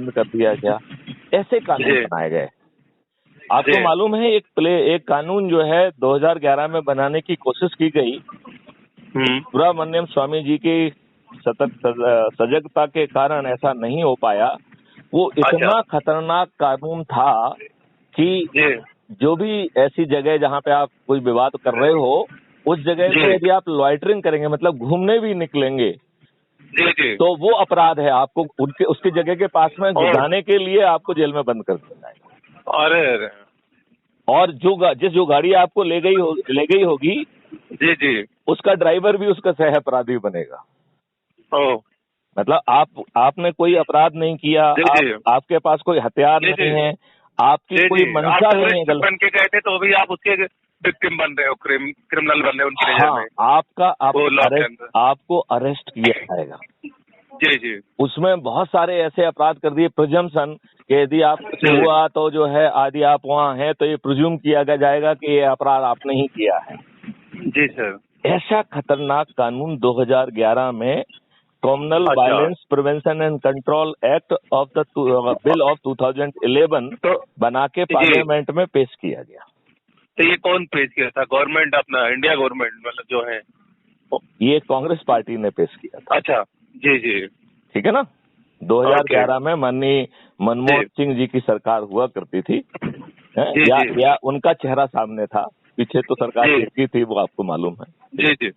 बंद कर दिया गया। ऐसे कानून बनाए गए। आपको मालूम है एक कानून जो है 2011 में बनाने की कोशिश की गई, सुब्रमण्यम स्वामी जी की सजगता के कारण ऐसा नहीं हो पाया। वो इतना खतरनाक कानून था कि जो भी ऐसी जगह जहाँ पे आप कोई विवाद कर रहे हो, उस जगह पे यदि आप लॉइटरिंग करेंगे, मतलब घूमने भी निकलेंगे, तो वो अपराध है। आपको उसकी जगह के पास में जाने के लिए आपको जेल में बंद कर दिया जाएगा। अरे और जो गाड़ी आपको ले गई होगी, उसका ड्राइवर भी उसका सह अपराधी बनेगा। मतलब आपने कोई अपराध नहीं किया, आपके पास कोई हथियार नहीं है, आपकी कोई मंशा नहीं है, बन के गए थे तो भी आप उसके विक्टिम बन रहे हो, क्रिमिनल बन रहे हो उनकी नजर में। आपको अरेस्ट किया जाएगा। जी उसमें बहुत सारे ऐसे अपराध कर दिए, प्रिजम्पशन कि यदि आप कुछ हुआ तो जो है यदि आप वहाँ हैं तो ये प्रिज्यूम किया जाएगा कि ये अपराध आपने ही किया है। जी सर। ऐसा खतरनाक कानून 2011 में communal violence prevention and control act of the bill of 2011 बना के पार्लियामेंट में पेश किया गया। तो ये कौन पेश किया था? गवर्नमेंट, अपना इंडिया गवर्नमेंट मतलब जो है? ये कांग्रेस पार्टी ने पेश किया था। अच्छा जी। ठीक है ना। 2011 में माननीय मनमोहन सिंह जी की सरकार हुआ करती थी। या उनका चेहरा सामने था, पीछे तो सरकार किसकी थी वो आपको मालूम है। जी।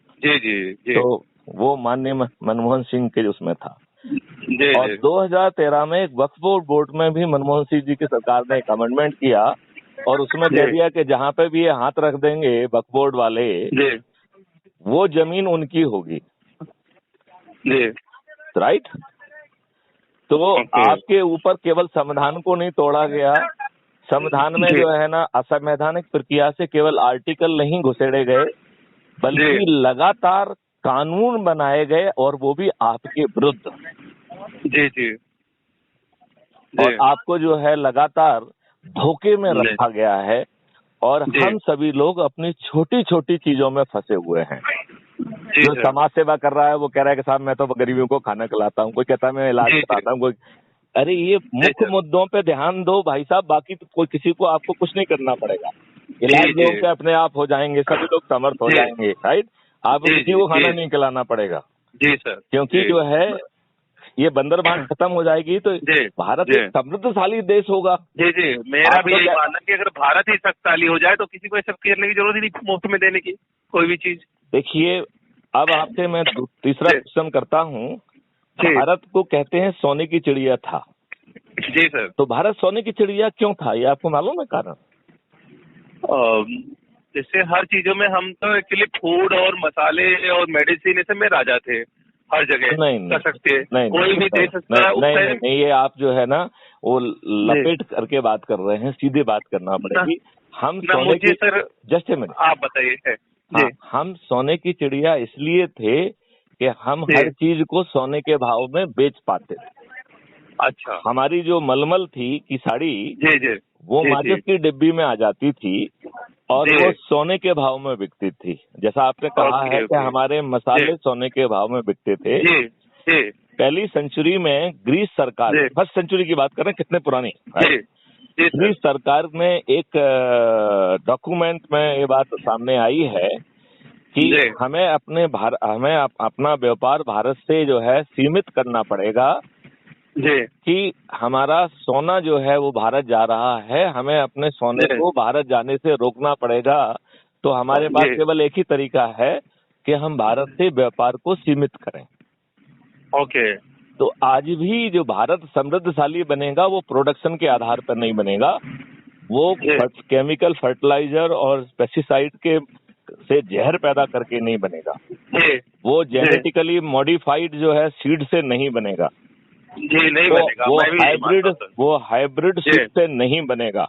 तो वो माननीय मनमोहन सिंह के उसमें था। और 2013 में एक वक्फ बोर्ड में भी मनमोहन सिंह जी की सरकार ने एक अमेंडमेंट किया और उसमें कह दिया कि जहाँ पे भी ये हाथ रख देंगे वक्फ बोर्ड वाले, वो जमीन उनकी होगी। राइट। तो आपके ऊपर केवल संविधान को नहीं तोड़ा गया, संविधान में जो है ना असंवैधानिक प्रक्रिया से केवल आर्टिकल नहीं घुसेड़े गए, बल्कि लगातार कानून बनाए गए और वो भी आपके विरुद्ध। जी। और आपको जो है लगातार धोखे में रखा गया है और हम सभी लोग अपनी छोटी छोटी चीजों में फंसे हुए हैं। जो समाज सेवा कर रहा है वो कह रहा है कि साहब मैं तो गरीबों को खाना खिलाता हूँ, कोई कहता है मैं इलाज कराता हूँ, कोई अरे ये मुख्य मुद्दों पे ध्यान दो भाई साहब, बाकी तो कोई किसी को आपको कुछ नहीं करना पड़ेगा। इलाज लोगों के अपने आप हो जाएंगे, सभी लोग समर्थ हो जाएंगे। राइट। आपको किसी को खाना नहीं खिलाना पड़ेगा। जी सर। क्योंकि जो है ये बंदरबांट खत्म हो जाएगी तो भारत एक समृद्धशाली देश होगा। जी मेरा भी यही मानना कि अगर भारत ही शक्तिशाली हो जाए तो किसी को सब करने की जरूरत ही नहीं, मुफ्त में देने की कोई भी चीज। देखिए अब आपसे मैं तीसरा क्वेश्चन करता हूँ। भारत को कहते हैं सोने की चिड़िया था। जी सर। तो भारत सोने की चिड़िया क्यों था, ये आपको मालूम है कारण? जैसे हर चीजों में हम तो एक्चुअली फूड और मसाले और मेडिसिन ऐसे में राजा थे, हर जगह कर सकते हैं, कोई भी दे सकता है। नहीं, ये आप जो है ना वो लपेट करके बात कर रहे हैं, सीधे बात करना पड़ेगी। हम सोने की जस्ट ए मिनट आप बताइए। हम सोने की चिड़िया इसलिए थे कि हम हर चीज को सोने के भाव में बेच पाते थे। अच्छा। हमारी जो मलमल थी की साड़ी वो माचिस की डिब्बी में आ जाती थी और वो सोने के भाव में बिकती थी। जैसा आपने कहा है कि हमारे मसाले सोने के भाव में बिकते थे। पहली सेंचुरी में ग्रीस सरकार, फर्स्ट सेंचुरी की बात कर रहे हैं, कितने पुरानी, ग्रीस सरकार में एक डॉक्यूमेंट में ये बात सामने आई है कि हमें अपना व्यापार भारत से जो है सीमित करना पड़ेगा कि हमारा सोना जो है वो भारत जा रहा है, हमें अपने सोने को भारत जाने से रोकना पड़ेगा। तो हमारे पास केवल एक ही तरीका है कि हम भारत से व्यापार को सीमित करें। ओके। तो आज भी जो भारत समृद्धशाली बनेगा वो प्रोडक्शन के आधार पर नहीं बनेगा, वो केमिकल फर्टिलाइजर और पेस्टिसाइड के से जहर पैदा करके नहीं बनेगा, वो जेनेटिकली मॉडिफाइड जो है सीड से नहीं बनेगा। नहीं बनेगा। वो हाइब्रिड सीड से नहीं बनेगा।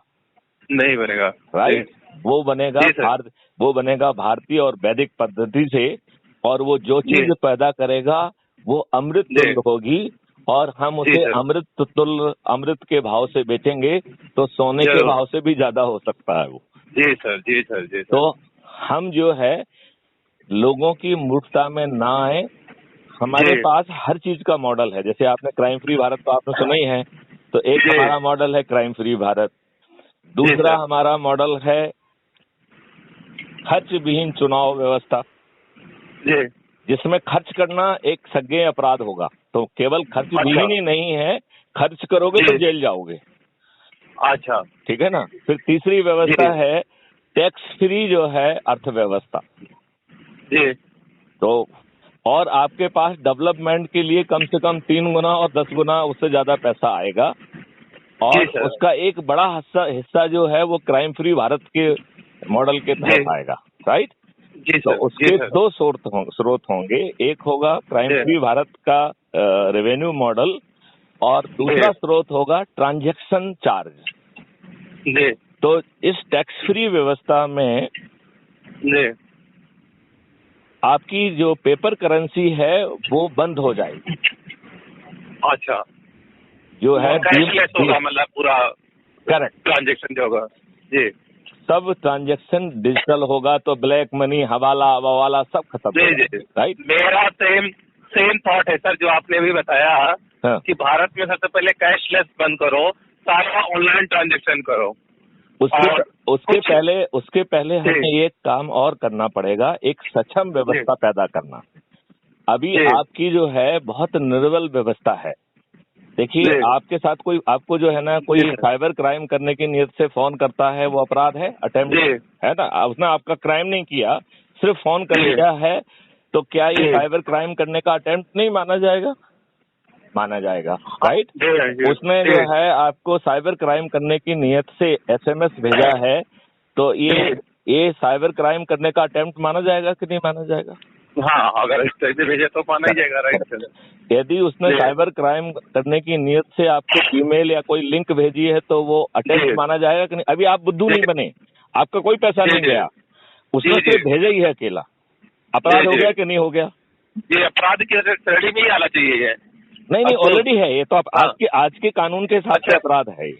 राइट। वो बनेगा भारतीय और वैदिक पद्धति से, और वो जो चीज पैदा करेगा वो अमृत तुल्य होगी और हम उसे अमृत के भाव से बेचेंगे तो सोने के भाव से भी ज्यादा हो सकता है वो। जी सर। तो हम जो है लोगों की मूर्खता में ना आए। हमारे पास हर चीज का मॉडल है। जैसे आपने क्राइम फ्री भारत तो आपने सुना ही है तो एक हमारा मॉडल है क्राइम फ्री भारत। दूसरा हमारा मॉडल है खर्च विहीन चुनाव व्यवस्था, जिसमें खर्च करना एक संज्ञेय अपराध होगा। तो केवल खर्च विहीन ही नहीं है, खर्च करोगे तो जेल जाओगे। अच्छा, ठीक है ना। फिर तीसरी व्यवस्था है टैक्स फ्री जो है अर्थव्यवस्था। तो और आपके पास डेवलपमेंट के लिए कम से कम 3 गुना और 10 गुना उससे ज्यादा पैसा आएगा। और उसका एक बड़ा हिस्सा जो है वो क्राइम फ्री भारत के मॉडल के तहत आएगा, राइट। तो उसके 2 स्रोत होंगे, एक होगा क्राइम फ्री भारत का रेवेन्यू मॉडल और दूसरा स्रोत होगा ट्रांजैक्शन चार्ज। तो इस टैक्स फ्री व्यवस्था में आपकी जो पेपर करेंसी है वो बंद हो जाएगी। अच्छा, जो है कैशलेस होगा, मतलब पूरा करेक्ट ट्रांजैक्शन जो होगा जी, सब ट्रांजैक्शन डिजिटल होगा। तो ब्लैक मनी, हवाला सब खत्म, राइट। मेरा सेम थॉट है सर, जो आपने भी बताया। हाँ। कि भारत में सबसे पहले कैशलेस बंद करो, सारा ऑनलाइन ट्रांजैक्शन करो। उसके पहले हमें एक काम और करना पड़ेगा, एक सक्षम व्यवस्था पैदा करना। अभी आपकी जो है बहुत निर्बल व्यवस्था है। देखिए, आपके साथ कोई आपको जो है ना कोई साइबर क्राइम करने की नियत से फोन करता है, वो अपराध है, अटेम्प्ट है ना। उसने आपका क्राइम नहीं किया, सिर्फ फोन कर लिया है, तो क्या ये साइबर क्राइम करने का अटेम्प्ट नहीं माना जाएगा? माना जाएगा, राइट। उसने जो है आपको साइबर क्राइम करने की नियत से SMS भेजा है, तो ये साइबर क्राइम करने का अटेम्प्ट माना जाएगा कि नहीं माना जाएगा? हाँ, अगर इस तरह से भेजे तो माना ही जाएगा, राइट। यदि उसने साइबर क्राइम करने की नियत से आपको ईमेल या कोई लिंक भेजी है तो वो अटेम्प्ट माना जाएगा कि नहीं? अभी आप बुद्धू नहीं बने, आपका कोई पैसा नहीं गया, उसने सिर्फ भेजा ही है अकेला। अपराध हो गया कि नहीं हो गया? ये अपराध की श्रेणी में ही आना चाहिए। नहीं, ऑलरेडी है ये तो। आप आज के कानून के हिसाब से अपराध है ये।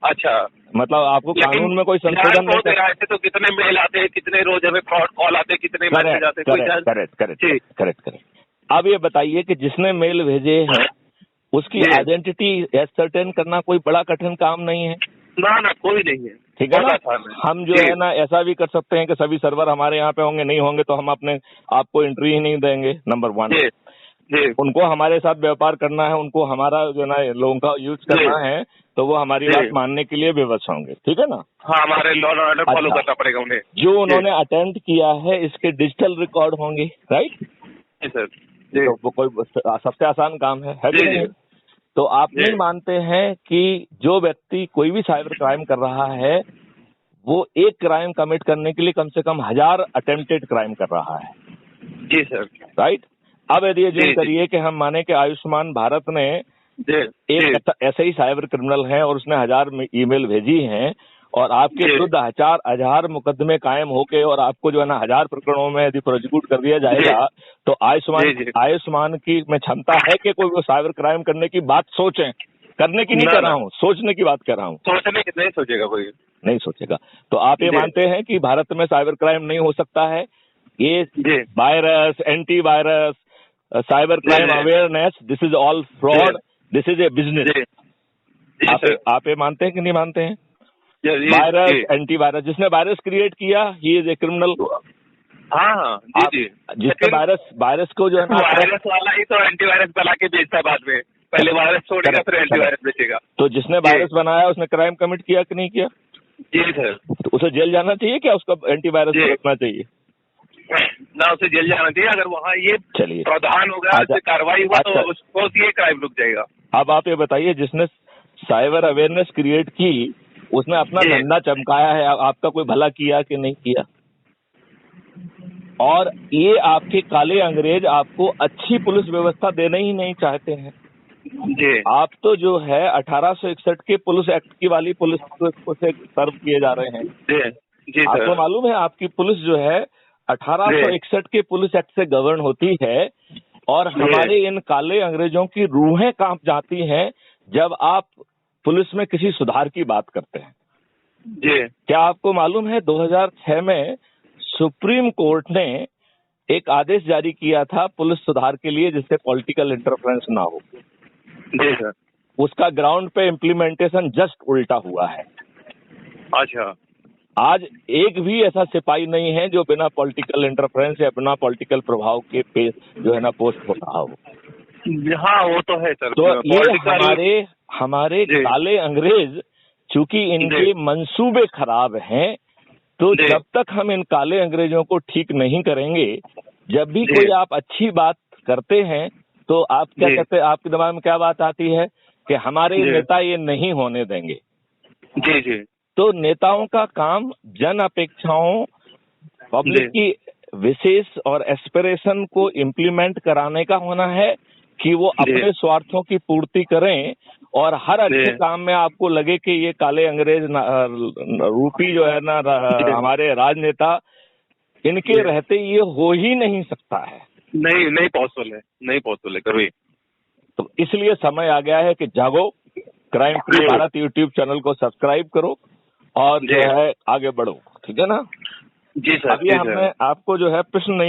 अच्छा, मतलब आपको कानून में कोई संशोधन नहीं करना है। तो कितने मेल आते हैं, कितने रोज हमें फ्रॉड कॉल आते हैं, कितने मैसेज आते हैं? करेक्ट। अब ये बताइए कि जिसने मेल भेजे हैं उसकी आइडेंटिटी एसर्टेन करना कोई बड़ा कठिन काम नहीं है। ना, कोई नहीं है। ठीक है ना। हम जो है ना ऐसा भी कर सकते हैं कि सभी सर्वर हमारे यहाँ पे होंगे, नहीं होंगे तो हम अपने आपको एंट्री ही नहीं देंगे। नंबर 1, उनको हमारे साथ व्यापार करना है, उनको हमारा जो ना लोगों का यूज करना है, तो वो हमारी बात मानने के लिए विवश होंगे। ठीक है ना। हाँ, हमारे लॉ एंड ऑर्डर फॉलो करना पड़ेगा उन्हें। जो उन्होंने अटेम्प्ट किया है इसके डिजिटल रिकॉर्ड होंगे, राइट सर। तो वो कोई सबसे आसान काम है कि नहीं? तो आप नहीं मानते हैं कि जो व्यक्ति कोई भी साइबर क्राइम कर रहा है वो एक क्राइम कमिट करने के लिए कम से कम 1000 अटेम्प्टेड क्राइम कर रहा है? जी सर, राइट। अब यदि ये करिए कि हम माने कि आयुष्मान भारत ने एक ऐसे ही साइबर क्रिमिनल है और उसने 1000 ईमेल भेजी हैं और आपके विरुद्ध 1000 मुकदमे कायम होके और आपको जो है ना 1000 प्रकरणों में यदि प्रोसिक्यूट कर दिया जाएगा, तो आयुष्मान की में क्षमता है कि कोई वो साइबर क्राइम करने की बात सोचें? करने की नहीं कर रहा हूँ, सोचने की बात कर रहा हूँ। सोचने की नहीं सोचेगा, कोई नहीं सोचेगा। तो आप ये मानते हैं कि भारत में साइबर क्राइम नहीं हो सकता है? ये virus, antivirus, cyber crime awareness, this is all fraud, this is a business. आप ये मानते हैं कि नहीं मानते हैं? वायरस, एंटीवायरस, जिसने वायरस क्रिएट किया ही इज ए क्रिमिनल। हाँ, जिसने वायरस को जो है ना, वायरस वाला ही तो एंटीवायरस बना के बेचता है बाद में। पहले वायरस छोड़ेगा फिर एंटीवायरस बेचेगा। तो जिसने वायरस बनाया उसने क्राइम कमिट किया कि नहीं किया? जी सर। तो उसे जेल जाना चाहिए क्या? उसका एंटीवायरस रखना चाहिए ना? उसे जेल जाना चाहिए। अगर वहाँ ये प्रावधान होगा, कार्रवाई हुआ तो उसको ये क्राइम रुक जाएगा। अब आप ये बताइए, जिसने साइबर अवेयरनेस क्रिएट की उसने अपना धंधा चमकाया है, आपका कोई भला किया कि नहीं किया? और ये आपके काले अंग्रेज आपको अच्छी पुलिस व्यवस्था देना ही नहीं चाहते हैं। आप तो जो है 1861 के पुलिस एक्ट की वाली पुलिस को से सर्व किए जा रहे हैं। आपको मालूम है आपकी पुलिस जो है 1861 के पुलिस एक्ट से गवर्न होती है और हमारे इन काले अंग्रेजों की रूहें कांप जाती हैं जब आप पुलिस में किसी सुधार की बात करते हैं। क्या आपको मालूम है 2006 में सुप्रीम कोर्ट ने एक आदेश जारी किया था पुलिस सुधार के लिए जिससे पॉलिटिकल इंटरफेरेंस ना हो। उसका ग्राउंड पे इम्प्लीमेंटेशन जस्ट उल्टा हुआ है। अच्छा, आज एक भी ऐसा सिपाही नहीं है जो बिना पॉलिटिकल इंटरफेरेंस या बिना पॉलिटिकल प्रभाव के पे जो है ना पोस्ट हो रहा हो। हाँ, वो तो है सर। तो ये हमारे काले अंग्रेज, चूंकि इनके मंसूबे खराब हैं, तो जब तक हम इन काले अंग्रेजों को ठीक नहीं करेंगे, जब भी कोई आप अच्छी बात करते हैं तो आप क्या कहते हैं, आपके दिमाग में क्या बात आती है कि हमारे नेता ये नहीं होने देंगे। जी जी। तो नेताओं का काम जन अपेक्षाओं, पब्लिक की विशेष और एस्पिरेशन को इम्प्लीमेंट कराने का होना है कि वो अपने स्वार्थों की पूर्ति करें, और हर अच्छे काम में आपको लगे कि ये काले अंग्रेज रूपी जो है ना हमारे राजनेता, इनके रहते ये हो ही नहीं सकता है। नहीं पॉसिबल है कभी। तो इसलिए समय आ गया है कि जागो, crime free Bharat YouTube channel को सब्सक्राइब करो और जो है आगे बढ़ो, ठीक है ना। जी सर। अभी हमने आपको जो है प्रश्न नहीं